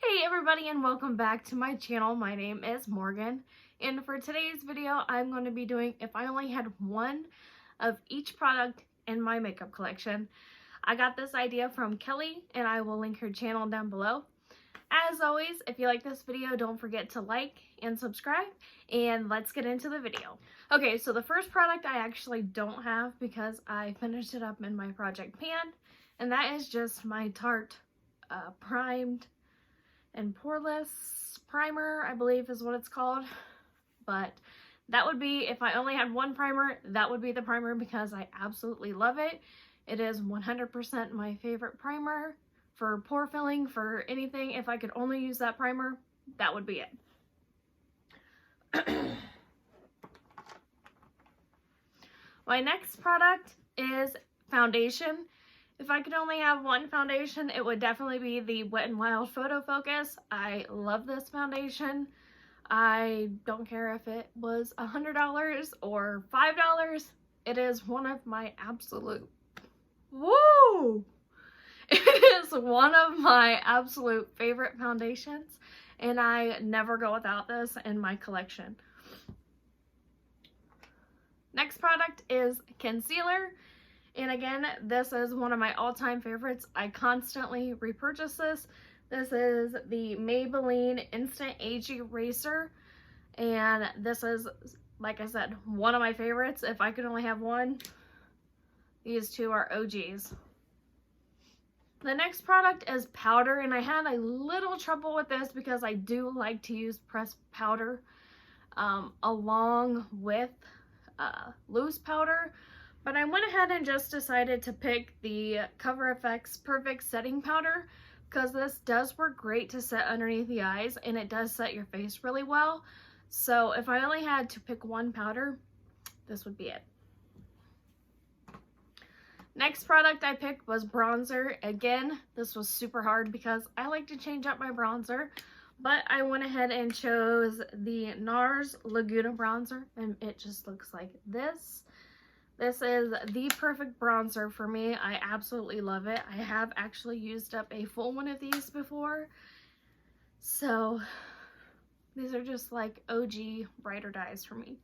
Hey everybody, and welcome back to my channel. My name is Morgan, and for today's video I'm going to be doing if I only had one of each product in my makeup collection. I got this idea from Kelly and I will link her channel down below. As always, if you like this video, don't forget to like and subscribe, and let's get into the video. Okay, so the first product I actually don't have because I finished it up in my project pan, and that is just my Tarte primed and poreless primer, I believe is what it's called. But that would be, if I only had one primer, that would be the primer because I absolutely love it. It is 100% my favorite primer for pore filling, for anything. If I could only use that primer, that would be it. My next product is foundation. If I could only have one foundation, it would definitely be the Wet n Wild Photo Focus. I love this foundation. I don't care if it was $100 or $5. It is one of my absolute, woo! It is one of my absolute favorite foundations, and I never go without this in my collection. Next product is concealer. And again, this is one of my all-time favorites. I constantly repurchase this. This is the Maybelline Instant Age Eraser. And this is, like I said, one of my favorites. If I could only have one, these two are OGs. The next product is powder. And I had a little trouble with this because I do like to use pressed powder along with loose powder. But I went ahead and just decided to pick the Cover FX Perfect Setting Powder because this does work great to set underneath the eyes, and it does set your face really well. So if I only had to pick one powder, this would be it. Next product I picked was bronzer. Again, this was super hard because I like to change up my bronzer, but I went ahead and chose the NARS Laguna bronzer, and it just looks like this. This is the perfect bronzer for me. I absolutely love it. I have actually used up a full one of these before. So these are just like OG ride or dies for me.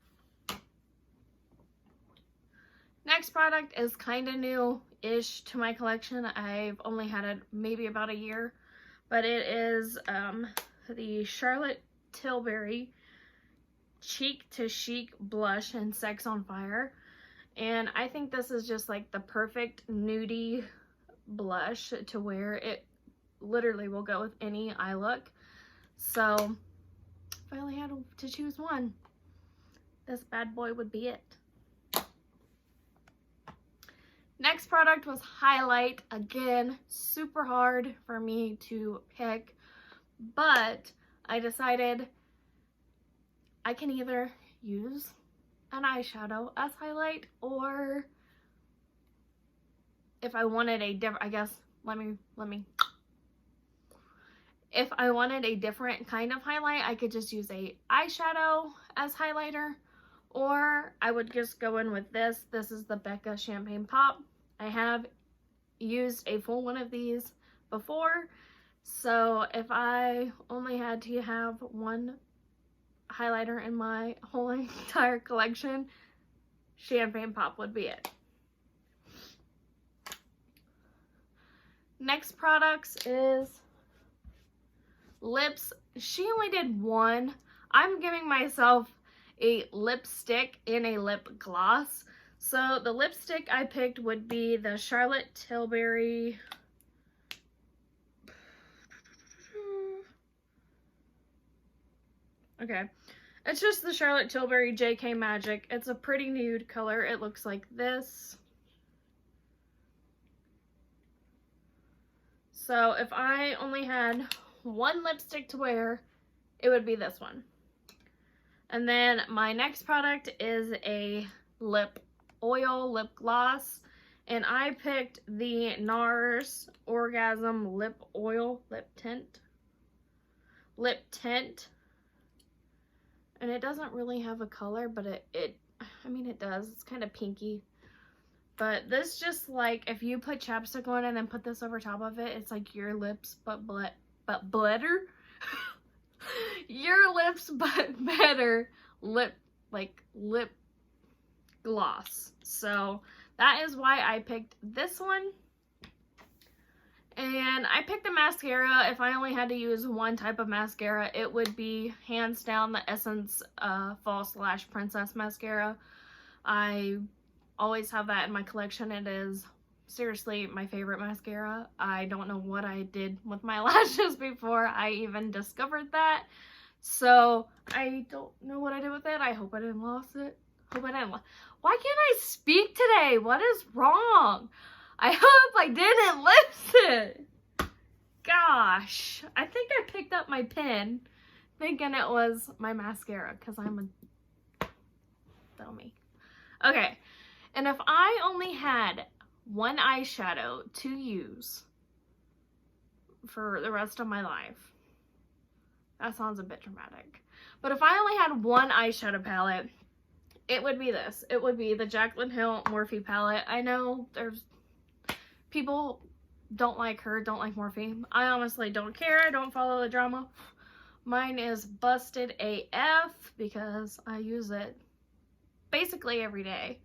Next product is kind of new-ish to my collection. I've only had it maybe about a year, but it is the Charlotte Tilbury Cheek to Chic Blush in Sex on Fire. And I think this is just like the perfect nudie blush to wear. It literally will go with any eye look. So if I only had to choose one, this bad boy would be it. Next product was highlight. Again, super hard for me to pick, but I decided I can either use an eyeshadow as highlight, or if I wanted a different, I guess, if I wanted a different kind of highlight, I could just use a eyeshadow as highlighter, or I would just go in with this. This is the Becca Champagne Pop. I have used a full one of these before, so if I only had to have one highlighter in my whole entire collection, Champagne Pop would be it. Next products is lips. She only did one. I'm giving myself a lipstick and a lip gloss. So the lipstick I picked would be the Charlotte Tilbury it's just the Charlotte Tilbury JK Magic. It's a pretty nude color. It looks like this. So if I only had one lipstick to wear, it would be this one. And then my next product is a lip oil lip gloss, and I picked the NARS Orgasm Lip Oil Lip Tint. And it doesn't really have a color, but I mean it does. It's kind of pinky. But this just like, if you put chapstick on and then put this over top of it, it's like your lips, but but better. Your lips but better lip gloss. So that is why I picked this one. And I picked the mascara. If I only had to use one type of mascara, it would be hands down the Essence Fall / Princess mascara. I always have that in my collection. It is seriously my favorite mascara. I don't know what I did with my lashes before I even discovered that. So I don't know what I did with it. I hope I didn't lose it. Why can't I speak today? What is wrong? I hope I didn't lose it. Gosh, I think I picked up my pen thinking it was my mascara because I'm a dummy. Okay, and if I only had one eyeshadow to use for the rest of my life, that sounds a bit dramatic, but if I only had one eyeshadow palette, it would be this. It would be the Jaclyn Hill Morphe palette. I know there's people don't like her, don't like Morphe. I honestly don't care. I don't follow the drama. Mine is busted AF because I use it basically every day.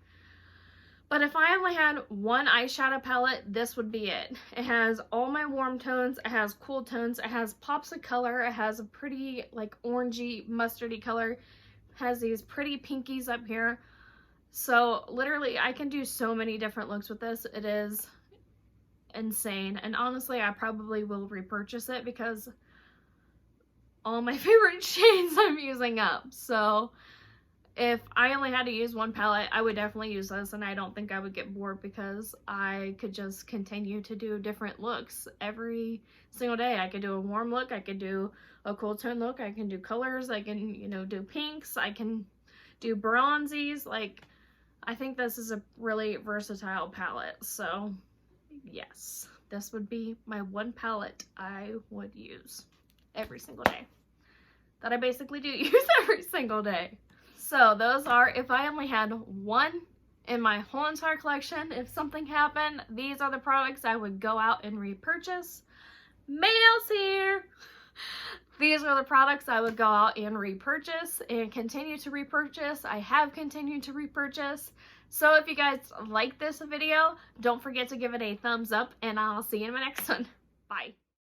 But if I only had one eyeshadow palette, this would be it. It has all my warm tones, it has cool tones, it has pops of color, it has a pretty like orangey, mustardy color, it has these pretty pinkies up here. So literally I can do so many different looks with this. It is insane. And honestly, I probably will repurchase it because all my favorite shades I'm using up. So if I only had to use one palette, I would definitely use this, and I don't think I would get bored because I could just continue to do different looks every single day. I could do a warm look, I could do a cool tone look, I can do colors, I can, you know, do pinks, I can do bronzies. Like, I think this is a really versatile palette. So yes, this would be my one palette I would use every single day. That I basically do use every single day. So those are, if I only had one in my whole entire collection, if something happened, these are the products I would go out and repurchase. Mail's here! These are the products I would go out and repurchase and continue to repurchase. I have continued to repurchase. So if you guys like this video, don't forget to give it a thumbs up, and I'll see you in my next one. Bye.